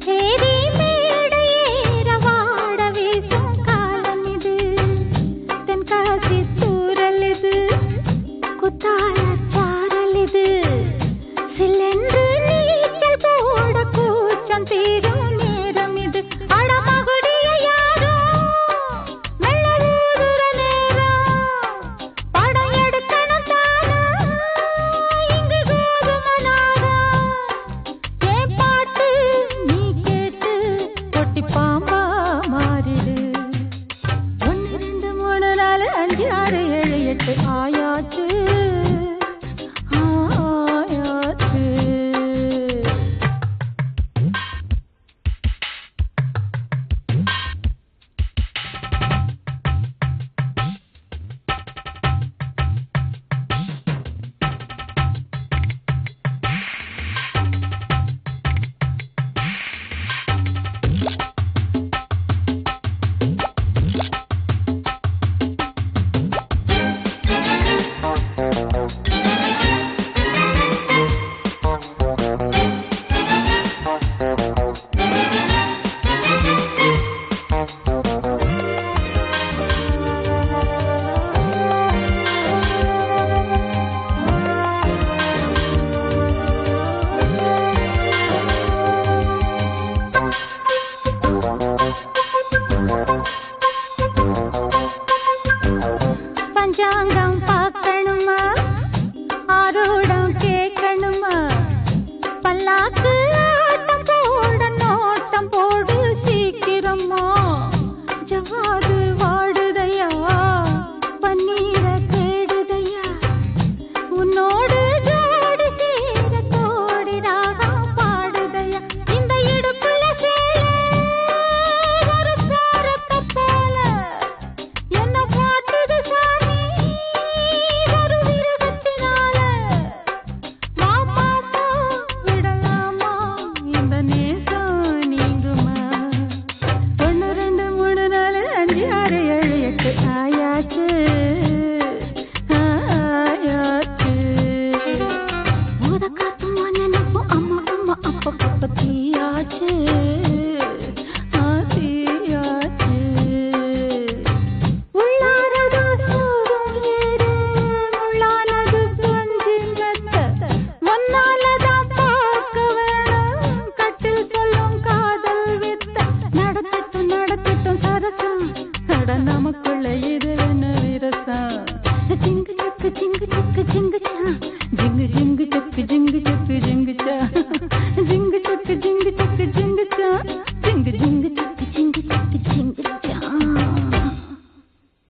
கச்சேரி மேடையேற வாட வீசும் காலம் இது, தென்காசி தூரல் இது, குத்தால சாரல் இது, சில்லென்று நீச்சல் போட கூச்சம் தீரும் நேரம் இது. அடமகுடிய யாரோ மெல்ல ஊதுற நேரம், படம் எடுக்கணும் தானா இங்கு கோதுமனாரா. ஏன் பாட்டு நீ கேட்டு பொட்டி பாம்பா மாறிடு. 1 2 3 4 5 6 7 8 ஆயாச்சு ஆயாச்சு. பஞ்சாங்கம் பார்க்கணுமா, ஆரோடம் கேட்கணுமா, பல்லாக்கு ஆட்டம் போட நோட்டம் போடு சீக்கிரமா. ஜவாது வாடுதையா, பன்னீர தேடுதையா, உன்னோடு ஜோடி சேர கோடி ராகம் பாடுதையா. இந்த இடுப்புல சேல ஒரு சாரத்தை போல என்ன காட்டுது சாமி ஒரு விரகத்தினால. வா பாப்பா விடலாமா இந்த நேசம் நீங்குமா. 1 2 3 4 5 6 7 8 ஆயாச்சு ஆயாச்சு. ஊதக்காத்தும் நினைப்பும் அம்மா அம்மா அப்பா அப்பா தீயாச்சு ஆசியாச்சு. உள்ளாரதோ சூடும் ஏறு, முள்ளானது கொஞ்சி மெத்த, முன்னாலதான் பார்க்க வேணும் கட்டில் சொல்லும் காதல் வித்த. நடக்கட்டும் நடக்கட்டும் சரசம், அட நமக்குள்ள இது என்ன விரசம். ஜிங்கு சக்கு ஜிங்கு சக்கு ஜிங்குச்சா, ஜிங்கு ஜிங்கு சக்கு ஜிங்கு சக்கு ஜிங்குச்சா, ஜிங்கு சக்கு ஜிங்கு சக்கு ஜிங்குச்சா, ஜிங்கு ஜிங்கு